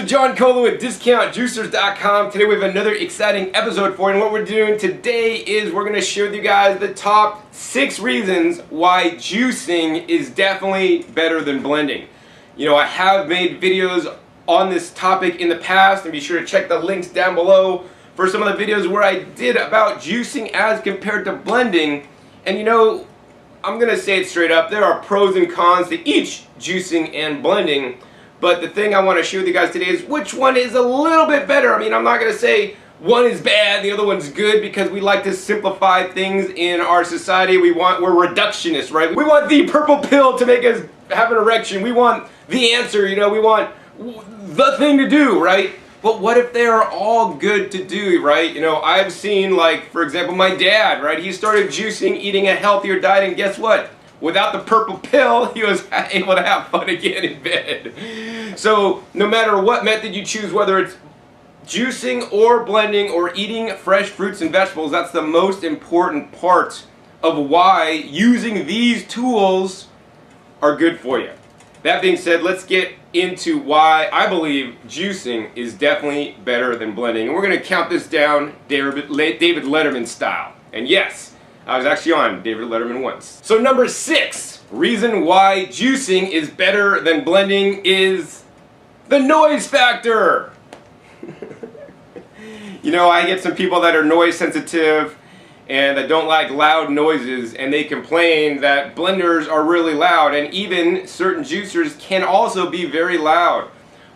is John Kohler with DiscountJuicers.com. Today we have another exciting episode for you, and what we're doing today is we're going to share with you guys the top 6 reasons why juicing is definitely better than blending. You know, I have made videos on this topic in the past, and be sure to check the links down below for some of the videos where I did about juicing as compared to blending. And you know, I'm going to say it straight up, there are pros and cons to each juicing and blending. But the thing I want to share with you guys today is which one is a little bit better. I mean, I'm not going to say one is bad, the other one's good, because we like to simplify things in our society. We're reductionists, right? We want the purple pill to make us have an erection. We want the answer, you know, we want the thing to do, right? But what if they're all good to do, right? You know, I've seen, like, for example, my dad, right? He started juicing, eating a healthier diet, and guess what? Without the purple pill, he was able to have fun again in bed. So no matter what method you choose, whether it's juicing or blending or eating fresh fruits and vegetables, that's the most important part of why using these tools are good for you. That being said, let's get into why I believe juicing is definitely better than blending. And we're going to count this down David Letterman style. And yes, I was actually on David Letterman once. So number 6 reason why juicing is better than blending is the noise factor. You know, I get some people that are noise sensitive and that don't like loud noises, and they complain that blenders are really loud, and even certain juicers can also be very loud.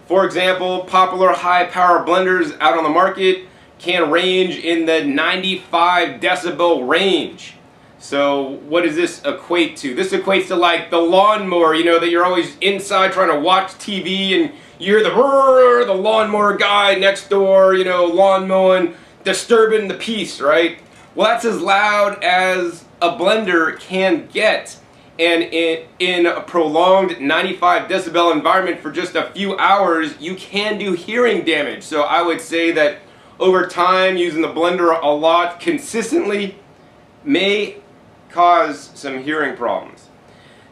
For example, popular high power blenders out on the market can range in the 95 decibel range. So what does this equate to? This equates to like the lawnmower, you know, that you're always inside trying to watch TV and you hear the lawnmower guy next door, you know, lawn mowing, disturbing the peace, right? Well, that's as loud as a blender can get. And in a prolonged 95 decibel environment for just a few hours, you can do hearing damage. So I would say that over time, using the blender a lot consistently may cause some hearing problems.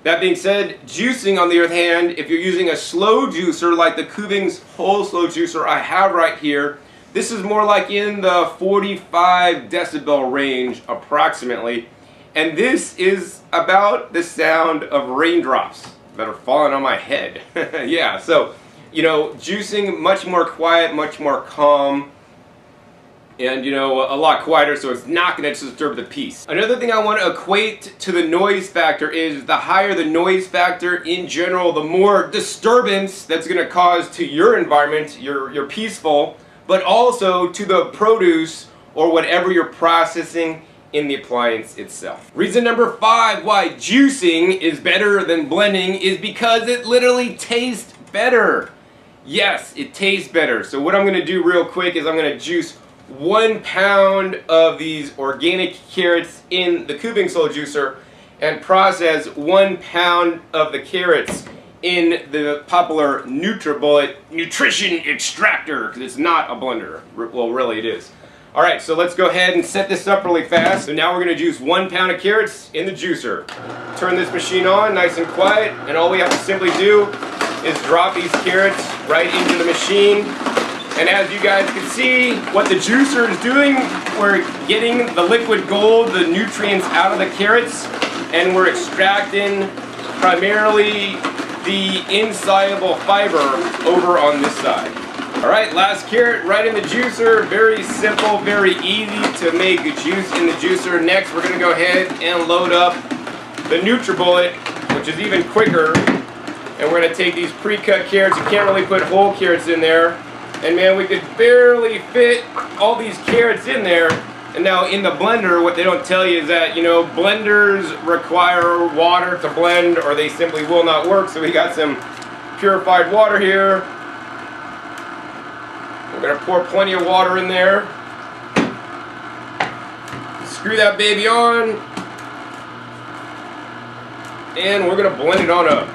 That being said, juicing on the other hand, if you're using a slow juicer like the Kuvings whole slow juicer I have right here, this is more like in the 45 decibel range approximately. And this is about the sound of raindrops that are falling on my head. Yeah, so, you know, juicing much more quiet, much more calm, and, you know, a lot quieter, so it's not going to disturb the peace. Another thing I want to equate to the noise factor is the higher the noise factor in general, the more disturbance that's going to cause to your environment, your peaceful, but also to the produce or whatever you're processing in the appliance itself. Reason number 5 why juicing is better than blending is because it literally tastes better. Yes, it tastes better. So what I'm going to do real quick is I'm going to juice 1 pound of these organic carrots in the Kuvings slow juicer and process 1 pound of the carrots in the popular NutriBullet nutrition extractor, because it's not a blender. Well, really it is. Alright, so let's go ahead and set this up really fast. So now we're going to juice 1 pound of carrots in the juicer. Turn this machine on nice and quiet, and all we have to simply do is drop these carrots right into the machine. And as you guys can see, what the juicer is doing, we're getting the liquid gold, the nutrients out of the carrots, and we're extracting primarily the insoluble fiber over on this side. Alright, last carrot right in the juicer. Very simple, very easy to make juice in the juicer. Next, we're going to go ahead and load up the NutriBullet, which is even quicker. And we're going to take these pre-cut carrots. You can't really put whole carrots in there. And man, we could barely fit all these carrots in there. And now in the blender, what they don't tell you is that, you know, blenders require water to blend or they simply will not work. So we got some purified water here. We're going to pour plenty of water in there. Screw that baby on. And we're going to blend it on up.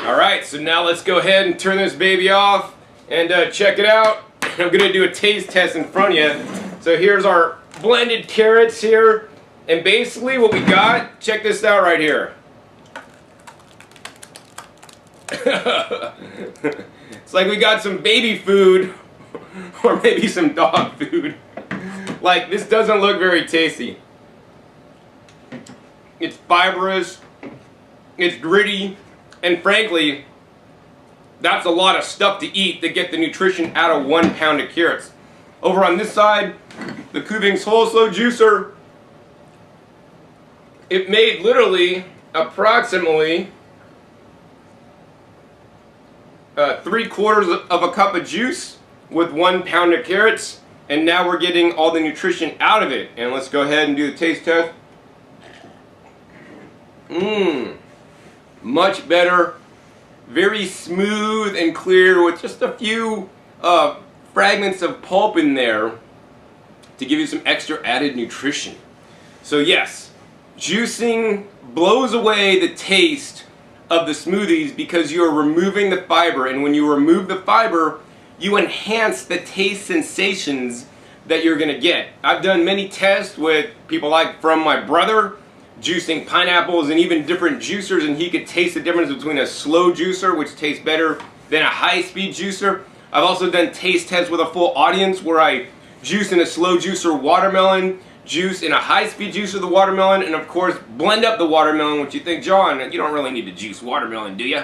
Alright, so now let's go ahead and turn this baby off and check it out. I'm going to do a taste test in front of you. So here's our blended carrots here. And basically what we got, check this out right here. It's like we got some baby food or maybe some dog food. Like, this doesn't look very tasty. It's fibrous, it's gritty, and frankly, that's a lot of stuff to eat to get the nutrition out of 1 pound of carrots. Over on this side, the Kuvings Whole Slow Juicer, it made literally approximately 3/4 of a cup of juice with 1 pound of carrots, and now we're getting all the nutrition out of it. And let's go ahead and do the taste test. Much better, very smooth and clear with just a few fragments of pulp in there to give you some extra added nutrition. So yes, juicing blows away the taste of the smoothies because you're removing the fiber, and when you remove the fiber, you enhance the taste sensations that you're gonna get. I've done many tests with people like from my brother, juicing pineapples and even different juicers, and he could taste the difference between a slow juicer, which tastes better than a high-speed juicer. I've also done taste tests with a full audience where I juice in a slow juicer watermelon, juice in a high-speed juicer the watermelon, and of course blend up the watermelon, which you think, John, you don't really need to juice watermelon, do you?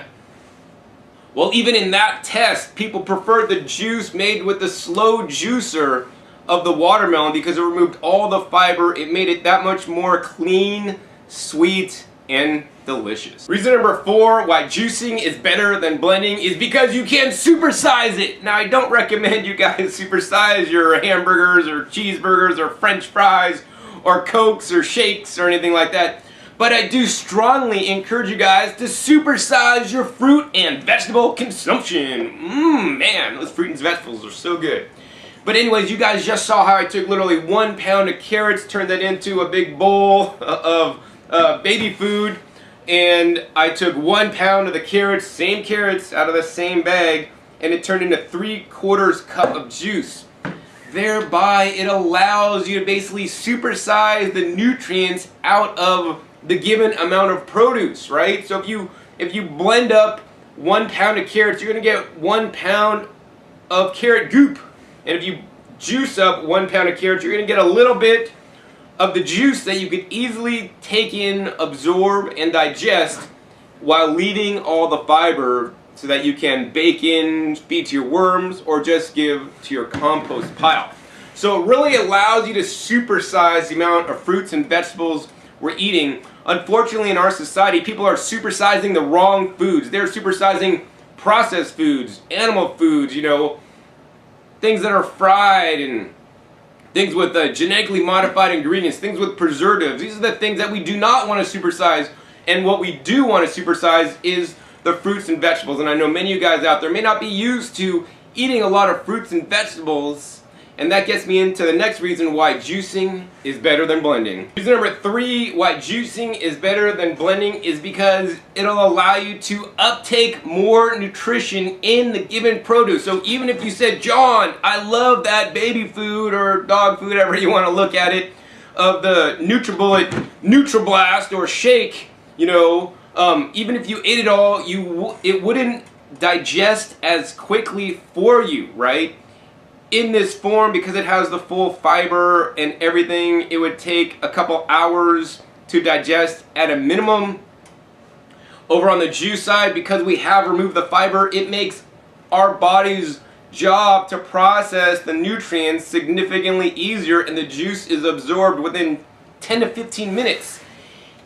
Well, even in that test, people preferred the juice made with the slow juicer of the watermelon because it removed all the fiber. It made it that much more clean, sweet, and delicious. Reason number 4 why juicing is better than blending is because you can supersize it. Now, I don't recommend you guys supersize your hamburgers or cheeseburgers or french fries or cokes or shakes or anything like that. But I do strongly encourage you guys to supersize your fruit and vegetable consumption. Man, those fruit and vegetables are so good. But anyways, you guys just saw how I took literally 1 pound of carrots, turned that into a big bowl of baby food, and I took 1 pound of the carrots, same carrots, out of the same bag, and it turned into 3/4 cup of juice. Thereby, it allows you to basically supersize the nutrients out of the given amount of produce, right? So if you blend up 1 pound of carrots, you're gonna get 1 pound of carrot goop. And if you juice up 1 pound of carrots, you're gonna get a little bit of the juice that you could easily take in, absorb, and digest while leaving all the fiber so that you can bake in, feed to your worms, or just give to your compost pile. So it really allows you to supersize the amount of fruits and vegetables we're eating. Unfortunately, in our society, people are supersizing the wrong foods. They're supersizing processed foods, animal foods, you know, things that are fried and things with genetically modified ingredients, things with preservatives. These are the things that we do not want to supersize, and what we do want to supersize is the fruits and vegetables. And I know many of you guys out there may not be used to eating a lot of fruits and vegetables, and that gets me into the next reason why juicing is better than blending. Reason number 3 why juicing is better than blending is because it'll allow you to uptake more nutrition in the given produce. So even if you said, John, I love that baby food or dog food, however you want to look at it, of the NutriBullet NutriBlast or shake, you know, even if you ate it all, it wouldn't digest as quickly for you, right? In this form, because it has the full fiber and everything, it would take a couple hours to digest at a minimum. Over on the juice side, because we have removed the fiber, it makes our body's job to process the nutrients significantly easier, and the juice is absorbed within 10 to 15 minutes.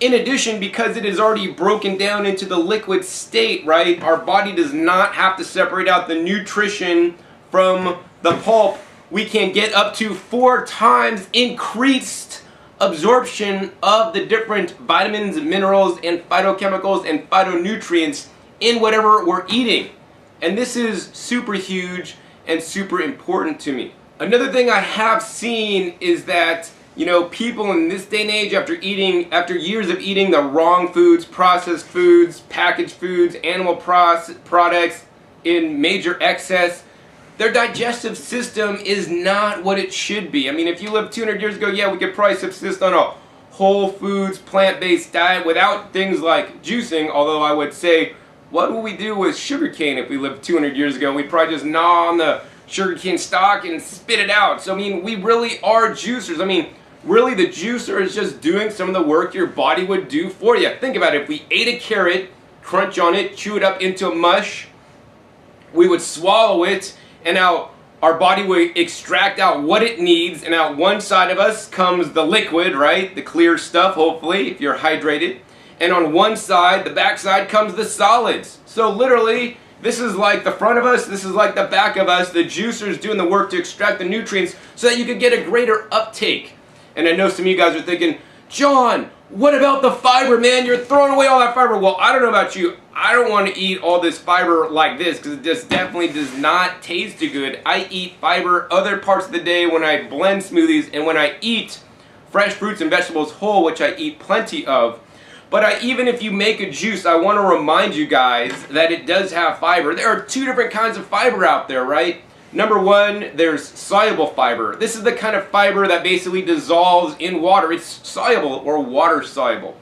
In addition, because it is already broken down into the liquid state, right, our body does not have to separate out the nutrition from the pulp. We can get up to 4 times increased absorption of the different vitamins, minerals, and phytochemicals and phytonutrients in whatever we're eating. And this is super huge and super important to me. Another thing I have seen is that, you know, people in this day and age, after years of eating the wrong foods, processed foods, packaged foods, animal products in major excess, their digestive system is not what it should be. I mean, if you lived 200 years ago, yeah, we could probably subsist on a whole foods, plant-based diet without things like juicing, although I would say, what would we do with sugarcane if we lived 200 years ago? We'd probably just gnaw on the sugarcane stalk and spit it out. So I mean, we really are juicers. I mean, really the juicer is just doing some of the work your body would do for you. Think about it. If we ate a carrot, crunch on it, chew it up into a mush, we would swallow it, and now our body would extract out what it needs, and out one side of us comes the liquid, right? The clear stuff, hopefully, if you're hydrated. And on one side, the back side, comes the solids. So literally, this is like the front of us, this is like the back of us. The juicer's doing the work to extract the nutrients so that you can get a greater uptake. And I know some of you guys are thinking, John, what about the fiber, man? You're throwing away all that fiber. Well, I don't know about you. I don't want to eat all this fiber like this because it just definitely does not taste too good. I eat fiber other parts of the day when I blend smoothies and when I eat fresh fruits and vegetables whole, which I eat plenty of. But even if you make a juice, I want to remind you guys that it does have fiber. There are two different kinds of fiber out there, right? Number one, there's soluble fiber. This is the kind of fiber that basically dissolves in water. It's soluble or water soluble.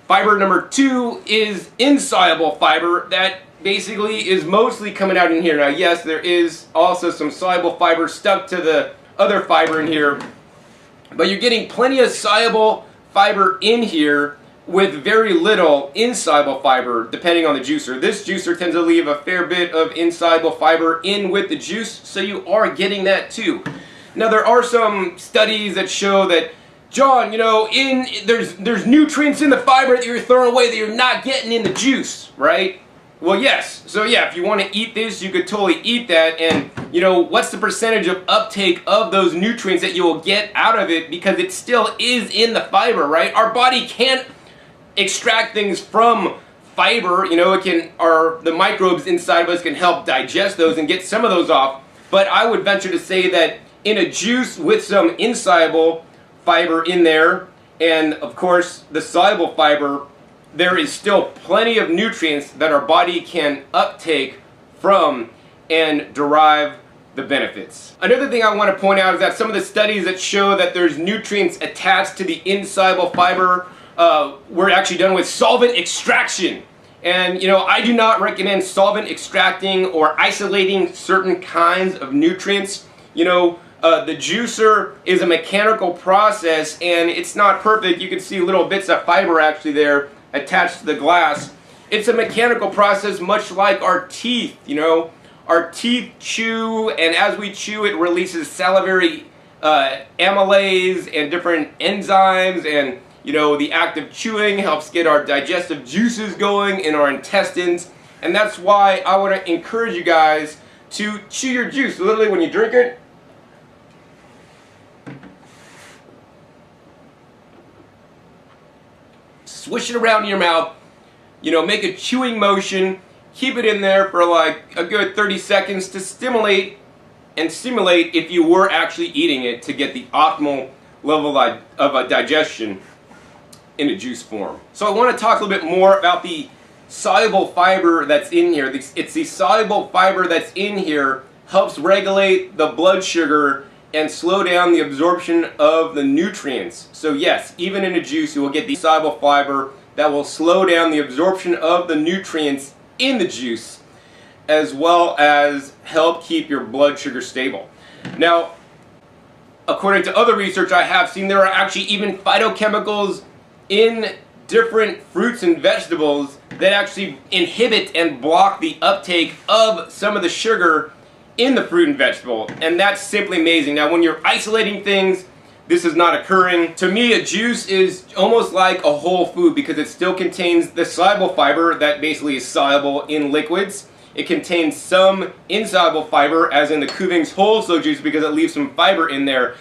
Fiber number two is insoluble fiber that basically is mostly coming out in here. Now, yes, there is also some soluble fiber stuck to the other fiber in here, but you're getting plenty of soluble fiber in here with very little insoluble fiber, depending on the juicer. This juicer tends to leave a fair bit of insoluble fiber in with the juice, so you are getting that too. Now, there are some studies that show that, John, you know, there's nutrients in the fiber that you're throwing away that you're not getting in the juice, right? Well, yes. So yeah, if you want to eat this, you could totally eat that. And, you know, what's the percentage of uptake of those nutrients that you will get out of it? Because it still is in the fiber, right? Our body can't extract things from fiber. You know, the microbes inside of us can help digest those and get some of those off. But I would venture to say that in a juice with some insoluble fiber in there, and of course the soluble fiber, there is still plenty of nutrients that our body can uptake from and derive the benefits. Another thing I want to point out is that some of the studies that show that there's nutrients attached to the insoluble fiber were actually done with solvent extraction. And, you know, I do not recommend solvent extracting or isolating certain kinds of nutrients. You know, the juicer is a mechanical process and it's not perfect. You can see little bits of fiber actually there attached to the glass. It's a mechanical process much like our teeth, you know. Our teeth chew, and as we chew it releases salivary amylase and different enzymes, and you know, the act of chewing helps get our digestive juices going in our intestines. And that's why I want to encourage you guys to chew your juice. Literally when you drink it, swish it around in your mouth, you know, make a chewing motion, keep it in there for like a good 30 seconds to stimulate and simulate if you were actually eating it to get the optimal level of a digestion in a juice form. So I want to talk a little bit more about the soluble fiber that's in here. It's the soluble fiber that's in here helps regulate the blood sugar and slow down the absorption of the nutrients. So yes, even in a juice you will get the soluble fiber that will slow down the absorption of the nutrients in the juice, as well as help keep your blood sugar stable. Now, according to other research I have seen, there are actually even phytochemicals in different fruits and vegetables that actually inhibit and block the uptake of some of the sugar in the fruit and vegetable, and that's simply amazing. Now, when you're isolating things, this is not occurring. To me, a juice is almost like a whole food because it still contains the soluble fiber that basically is soluble in liquids. It contains some insoluble fiber, as in the Kuvings whole slow juice, because it leaves some fiber in there,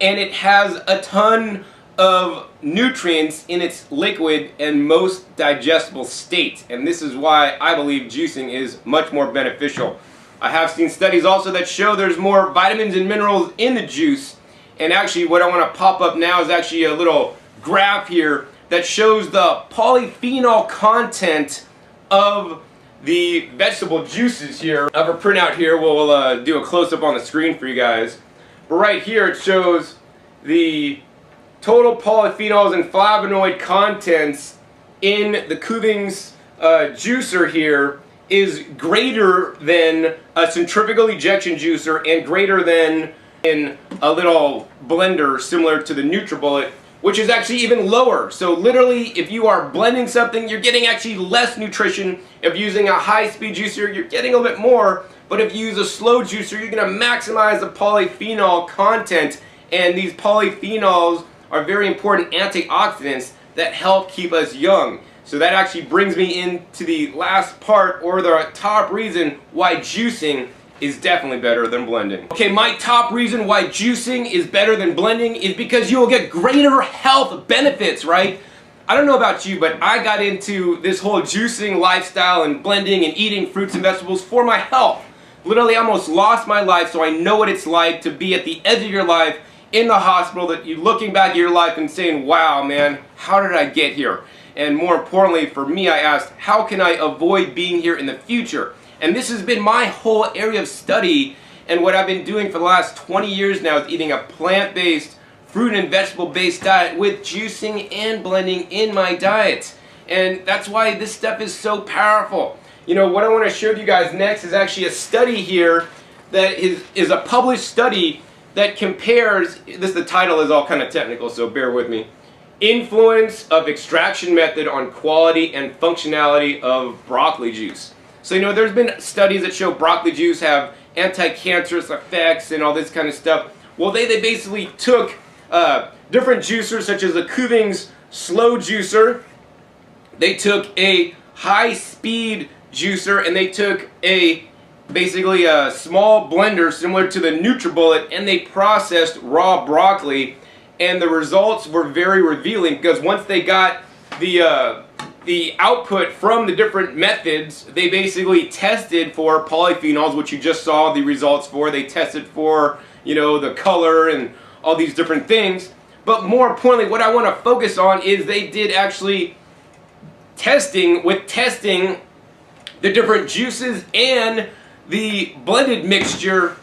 and it has a ton of nutrients in its liquid and most digestible state. And this is why I believe juicing is much more beneficial. I have seen studies also that show there's more vitamins and minerals in the juice. And actually what I want to pop up now is actually a little graph here that shows the polyphenol content of the vegetable juices here. I have a printout here. We'll do a close-up on the screen for you guys. But right here it shows the total polyphenols and flavonoid contents in the Kuvings juicer here is greater than a centrifugal ejection juicer and greater than in a little blender similar to the NutriBullet, which is actually even lower. So literally, if you are blending something, you're getting actually less nutrition. If using a high-speed juicer, you're getting a little bit more. But if you use a slow juicer, you're going to maximize the polyphenol content. And these polyphenols are very important antioxidants that help keep us young. So that actually brings me into the last part, or the top reason why juicing is definitely better than blending. Okay, my top reason why juicing is better than blending is because you will get greater health benefits, right? I don't know about you, but I got into this whole juicing lifestyle and blending and eating fruits and vegetables for my health. Literally, I almost lost my life, so I know what it's like to be at the edge of your life in the hospital, that you're looking back at your life and saying, wow, man, how did I get here? And more importantly, for me, I asked, how can I avoid being here in the future? And this has been my whole area of study, and what I've been doing for the last 20 years now is eating a plant-based, fruit and vegetable-based diet with juicing and blending in my diet. And that's why this stuff is so powerful. You know, what I want to show you guys next is actually a study here that is a published study that compares, the title is all kind of technical, so bear with me. Influence of extraction method on quality and functionality of broccoli juice. So, you know, there's been studies that show broccoli juice have anti-cancerous effects and all this kind of stuff. Well, they basically took different juicers, such as the Kuvings slow juicer. They took a high-speed juicer, and they took basically a small blender similar to the NutriBullet, and they processed raw broccoli. And the results were very revealing, because once they got the output from the different methods, they basically tested for polyphenols, which you just saw the results for. They tested for, you know, the color and all these different things. But more importantly, what I want to focus on is they did actually testing the different juices and the blended mixture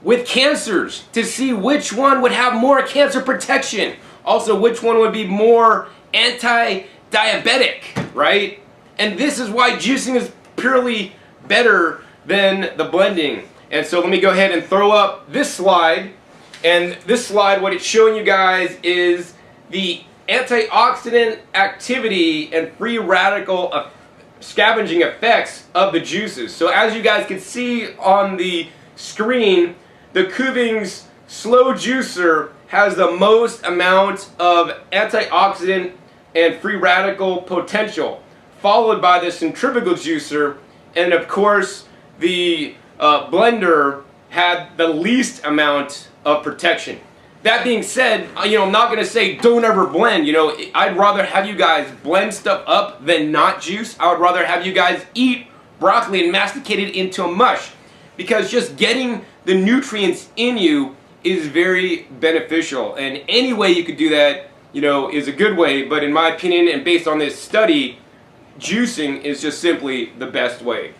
with cancers to see which one would have more cancer protection. Also, which one would be more anti-diabetic, right? And this is why juicing is purely better than the blending. And so let me go ahead and throw up this slide. And this slide, what it's showing you guys is the antioxidant activity and free radical scavenging effects of the juices. So as you guys can see on the screen, the Kuvings slow juicer has the most amount of antioxidant and free radical potential, followed by the centrifugal juicer, and of course the blender had the least amount of protection. That being said, you know, I'm not going to say don't ever blend. You know, I'd rather have you guys blend stuff up than not juice. I would rather have you guys eat broccoli and masticate it into a mush, because just getting the nutrients in you is very beneficial. And any way you could do that, you know, is a good way. But in my opinion, and based on this study, juicing is just simply the best way.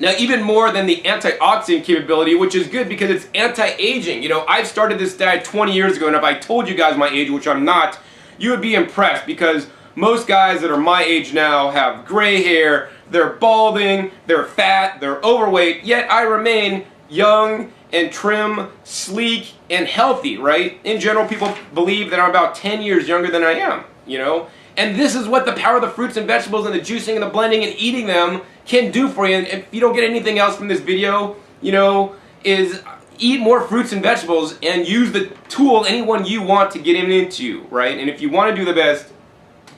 Now, even more than the antioxidant capability, which is good because it's anti-aging. You know, I've started this diet 20 years ago, and if I told you guys my age, which I'm not, you would be impressed, because most guys that are my age now have gray hair, they're balding, they're fat, they're overweight, yet I remain young and trim, sleek, and healthy, right? In general, people believe that I'm about 10 years younger than I am, you know? And this is what the power of the fruits and vegetables and the juicing and the blending and eating them can do for you. And if you don't get anything else from this video, you know, is eat more fruits and vegetables and use the tool, anyone you want to get him into, right? And if you want to do the best,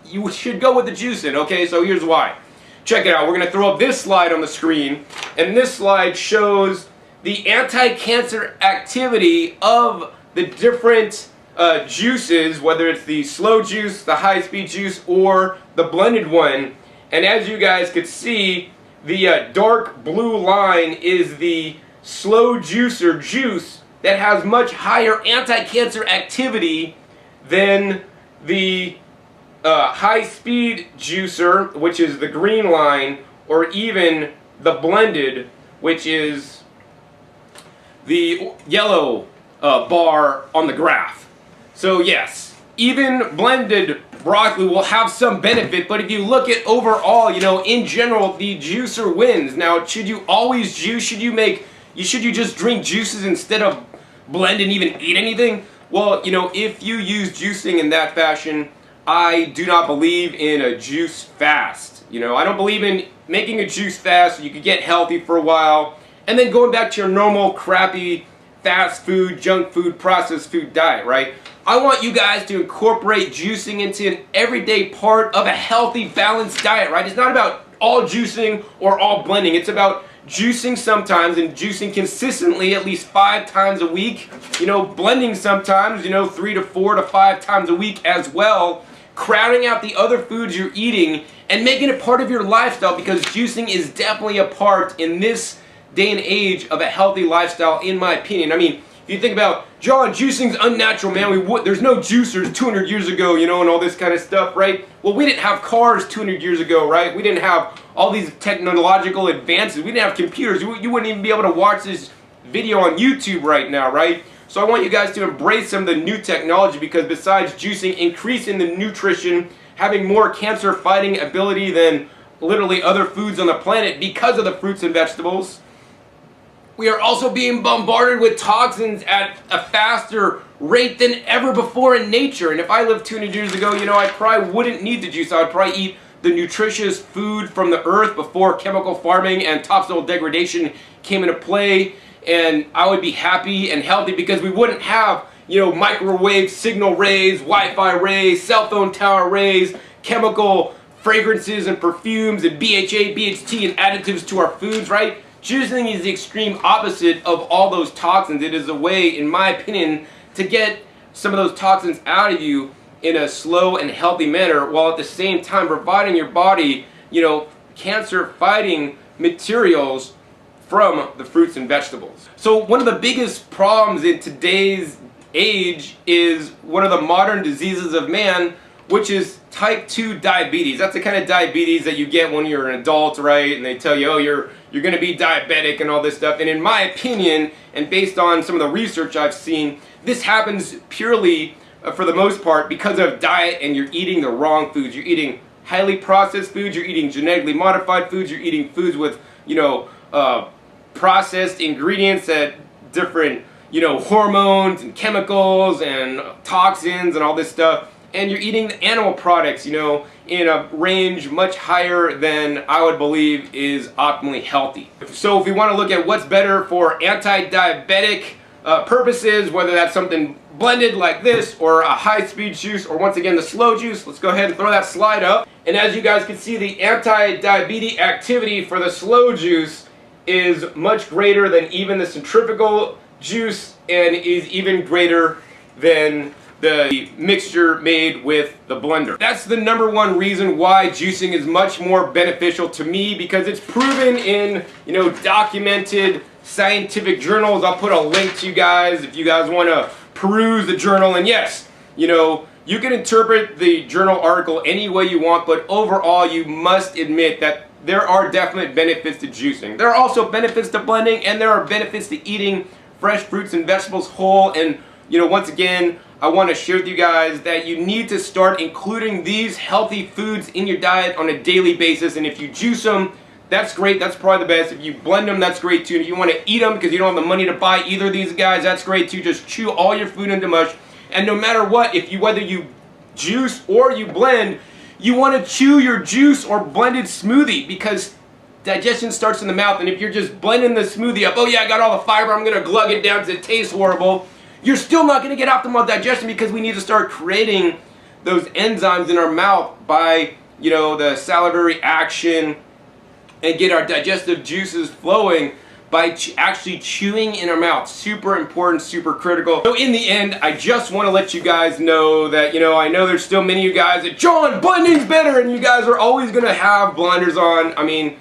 you should go with the juicing, okay? So here's why. Check it out. We're going to throw up this slide on the screen, and this slide shows the anti-cancer activity of the different juices, whether it's the slow juice, the high-speed juice, or the blended one. And as you guys could see, the dark blue line is the slow juicer juice that has much higher anti-cancer activity than the high-speed juicer, which is the green line, or even the blended, which is the yellow bar on the graph. So yes, even blended broccoli will have some benefit, but if you look at overall, you know, in general, the juicer wins. Now, should you always juice? Should you just drink juices instead of blend and even eat anything? Well, you know, if you use juicing in that fashion, I do not believe in a juice fast. You know, I don't believe in making a juice fast so you could get healthy for a while and then going back to your normal crappy fast food, junk food, processed food diet, right? I want you guys to incorporate juicing into an everyday part of a healthy, balanced diet, right? It's not about all juicing or all blending. It's about juicing sometimes and juicing consistently at least 5 times a week. You know, blending sometimes, you know, 3 to 4 to 5 times a week as well. Crowding out the other foods you're eating and making it part of your lifestyle, because juicing is definitely a part in this day and age of a healthy lifestyle, in my opinion. I mean, if you think about, John, juicing's unnatural, man. There's no juicers 200 years ago, you know, and all this kind of stuff, right? Well, we didn't have cars 200 years ago, right? We didn't have all these technological advances. We didn't have computers. You wouldn't even be able to watch this video on YouTube right now, right? So I want you guys to embrace some of the new technology, because besides juicing increasing the nutrition, having more cancer-fighting ability than literally other foods on the planet because of the fruits and vegetables, we are also being bombarded with toxins at a faster rate than ever before in nature. And if I lived 200 years ago, you know, I probably wouldn't need the juice. I would probably eat the nutritious food from the earth before chemical farming and topsoil degradation came into play. And I would be happy and healthy because we wouldn't have, you know, microwave signal rays, Wi-Fi rays, cell phone tower rays, chemical fragrances and perfumes and BHA, BHT and additives to our foods, right? Juicing is the extreme opposite of all those toxins. It is a way, in my opinion, to get some of those toxins out of you in a slow and healthy manner, while at the same time providing your body, you know, cancer-fighting materials from the fruits and vegetables. So one of the biggest problems in today's age is one of the modern diseases of man, which is type 2 diabetes. That's the kind of diabetes that you get when you're an adult, right? And they tell you, oh, you're going to be diabetic and all this stuff. And in my opinion, and based on some of the research I've seen, this happens purely, for the most part, because of diet, and you're eating the wrong foods. You're eating highly processed foods, you're eating genetically modified foods, you're eating foods with, you know, processed ingredients that different, you know, hormones and chemicals and toxins and all this stuff. And you're eating the animal products, you know, in a range much higher than I would believe is optimally healthy. So if we want to look at what's better for anti-diabetic purposes, whether that's something blended like this or a high-speed juice or once again the slow juice, let's go ahead and throw that slide up. And as you guys can see, the anti-diabetic activity for the slow juice is much greater than even the centrifugal juice, and is even greater than the mixture made with the blender. That's the #1 reason why juicing is much more beneficial to me, because it's proven in, you know, documented scientific journals. I'll put a link to you guys if you guys want to peruse the journal. And yes, you know, you can interpret the journal article any way you want, but overall you must admit that there are definite benefits to juicing. There are also benefits to blending, and there are benefits to eating fresh fruits and vegetables whole. And, you know, once again, I want to share with you guys that you need to start including these healthy foods in your diet on a daily basis. And if you juice them, that's great. That's probably the best. If you blend them, that's great too. And if you want to eat them because you don't have the money to buy either of these guys, that's great too. Just chew all your food into mush. And no matter what, whether you juice or you blend, you want to chew your juice or blended smoothie, because digestion starts in the mouth. And if you're just blending the smoothie up, oh yeah, I got all the fiber, I'm going to glug it down because it tastes horrible, you're still not going to get optimal digestion, because we need to start creating those enzymes in our mouth by, you know, the salivary action, and get our digestive juices flowing by actually chewing in our mouth. Super important, super critical. So in the end, I just want to let you guys know that, you know, I know there's still many of you guys that, John, blending's better, and you guys are always going to have blinders on. I mean,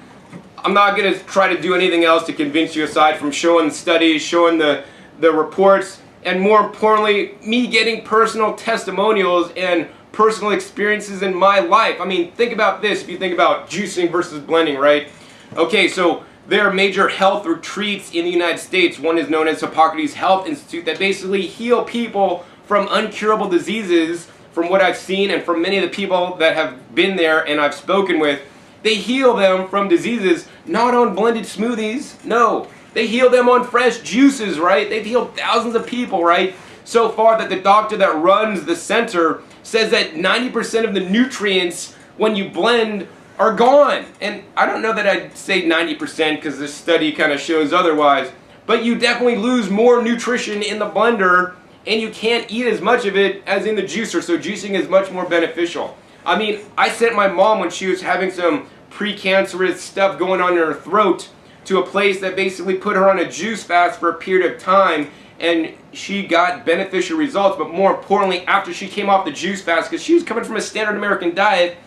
I'm not going to try to do anything else to convince you aside from showing the studies, showing the reports, and more importantly, me getting personal testimonials and personal experiences in my life. I mean, think about this. If you think about juicing versus blending, right? Okay, so there are major health retreats in the United States. One is known as Hippocrates Health Institute, that basically heal people from uncurable diseases from what I've seen and from many of the people that have been there and I've spoken with, they heal them from diseases not on blended smoothies. No, they heal them on fresh juices, right? They've healed thousands of people, right? So far that the doctor that runs the center says that 90% of the nutrients when you blend are gone. And I don't know that I'd say 90% because this study kind of shows otherwise, but you definitely lose more nutrition in the blender and you can't eat as much of it as in the juicer, so juicing is much more beneficial. I mean, I sent my mom when she was having some precancerous stuff going on in her throat to a place that basically put her on a juice fast for a period of time, and she got beneficial results. But more importantly, after she came off the juice fast, because she was coming from a standard American diet,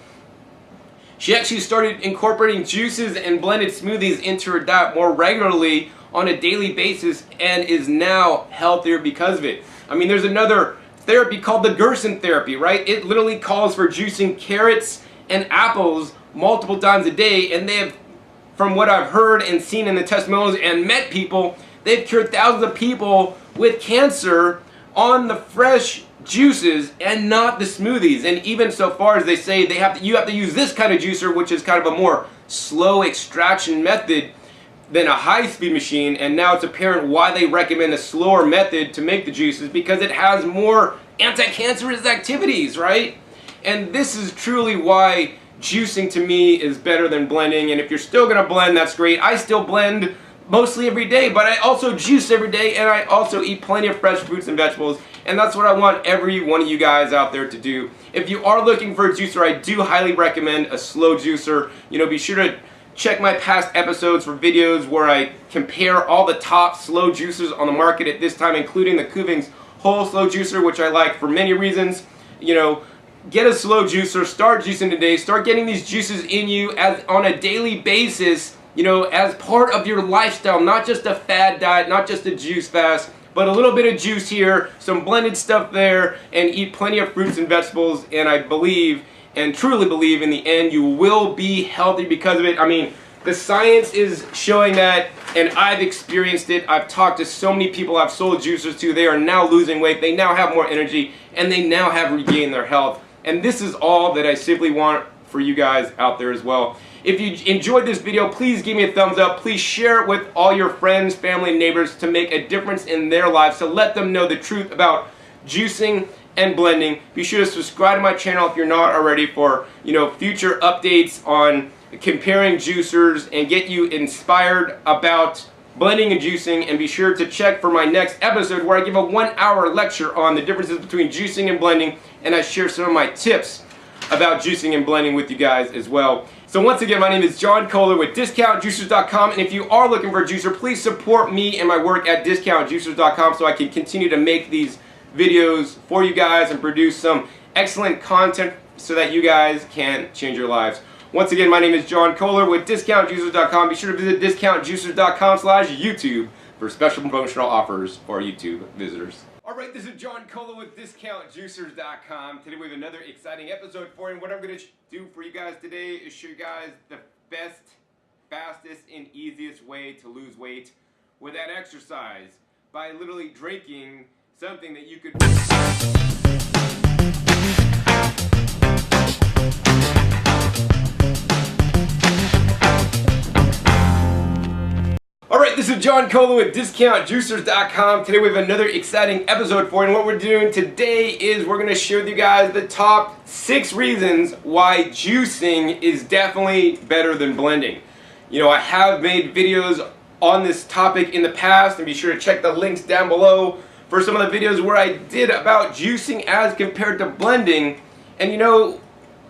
she actually started incorporating juices and blended smoothies into her diet more regularly on a daily basis and is now healthier because of it. I mean, there's another therapy called the Gerson therapy, right? It literally calls for juicing carrots and apples multiple times a day, and they have, from what I've heard and seen in the testimonials and met people, they've cured thousands of people with cancer on the fresh juices and not the smoothies. And even so far as they say you have to use this kind of juicer, which is kind of a more slow extraction method than a high-speed machine. And now it's apparent why they recommend a slower method to make the juices, because it has more anti-cancerous activities, right? And this is truly why juicing to me is better than blending. And if you're still gonna blend, that's great. I still blend mostly every day, but I also juice every day, and I also eat plenty of fresh fruits and vegetables, and that's what I want every one of you guys out there to do. If you are looking for a juicer, I do highly recommend a slow juicer. You know, be sure to check my past episodes for videos where I compare all the top slow juicers on the market at this time, including the Kuvings Whole Slow Juicer, which I like for many reasons. You know, get a slow juicer, start juicing today, start getting these juices in you as on a daily basis, you know, as part of your lifestyle, not just a fad diet, not just a juice fast, but a little bit of juice here, some blended stuff there, and eat plenty of fruits and vegetables. And I believe, and truly believe, in the end you will be healthy because of it. I mean, the science is showing that, and I've experienced it. I've talked to so many people I've sold juicers to. They are now losing weight, they now have more energy, and they now have regained their health. And this is all that I simply want for you guys out there as well. If you enjoyed this video, please give me a thumbs up. Please share it with all your friends, family, and neighbors to make a difference in their lives, to let them know the truth about juicing and blending. Be sure to subscribe to my channel if you're not already for, you know, future updates on comparing juicers and get you inspired about blending and juicing. And be sure to check for my next episode where I give a 1-hour lecture on the differences between juicing and blending, and I share some of my tips about juicing and blending with you guys as well. So once again, my name is John Kohler with DiscountJuicers.com, and if you are looking for a juicer, please support me and my work at DiscountJuicers.com so I can continue to make these videos for you guys and produce some excellent content so that you guys can change your lives. Once again, my name is John Kohler with DiscountJuicers.com. Be sure to visit DiscountJuicers.com/YouTube for special promotional offers for YouTube visitors. Alright, this is John Kohler with DiscountJuicers.com. Today we have another exciting episode for you. And what I'm going to do for you guys today is show you guys the best, fastest, and easiest way to lose weight without exercise by literally drinking something that you could... Alright, this is John Kohler with DiscountJuicers.com. Today we have another exciting episode for you, and what we're doing today is we're going to share with you guys the top 6 reasons why juicing is definitely better than blending. You know, I have made videos on this topic in the past, and be sure to check the links down below for some of the videos where I did about juicing as compared to blending. And you know,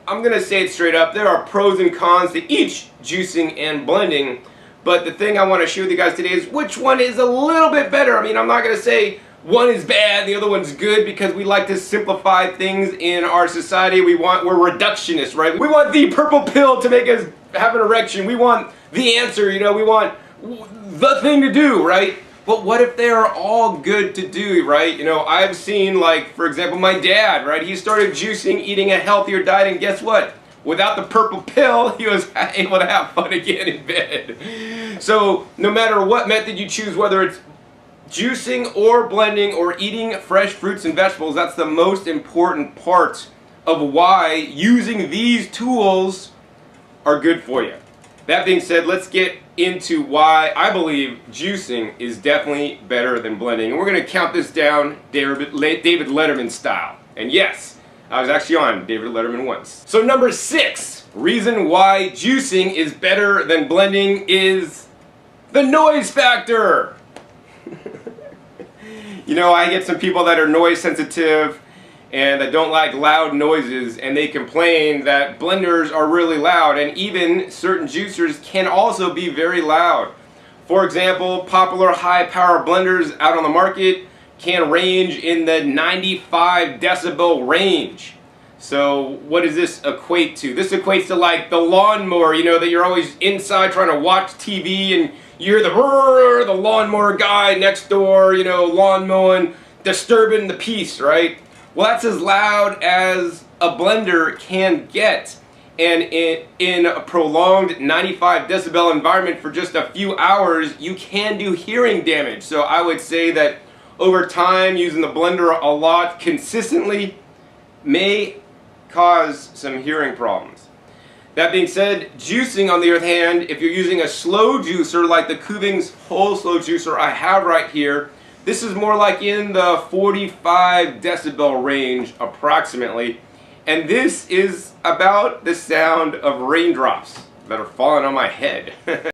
I'm going to say it straight up, there are pros and cons to each juicing and blending. But the thing I want to share with you guys today is which one is a little bit better. I mean, I'm not going to say one is bad, the other one's good, because we like to simplify things in our society. We're reductionists, right? We want the purple pill to make us have an erection. We want the answer, you know, we want the thing to do, right? But what if they are all good to do, right? You know, I've seen, like, for example, my dad, right? He started juicing, eating a healthier diet, and guess what? Without the purple pill, he was able to have fun again in bed. So no matter what method you choose, whether it's juicing or blending or eating fresh fruits and vegetables, that's the most important part of why using these tools are good for you. That being said, let's get into why I believe juicing is definitely better than blending. And we're going to count this down David Letterman style. And yes, I was actually on David Letterman once. So number 6, reason why juicing is better than blending is the noise factor. You know, I get some people that are noise sensitive and that don't like loud noises, and they complain that blenders are really loud, and even certain juicers can also be very loud. For example, popular high power blenders out on the market can range in the 95 decibel range. So what does this equate to? This equates to like the lawnmower, you know, that you're always inside trying to watch TV and you hear the lawnmower guy next door, you know, lawn mowing, disturbing the peace, right? Well, that's as loud as a blender can get. And in a prolonged 95 decibel environment for just a few hours, you can do hearing damage. So I would say that over time, using the blender a lot consistently may cause some hearing problems. That being said, juicing on the other hand, if you're using a slow juicer like the Kuvings whole slow juicer I have right here, this is more like in the 45 decibel range approximately, and this is about the sound of raindrops that are falling on my head.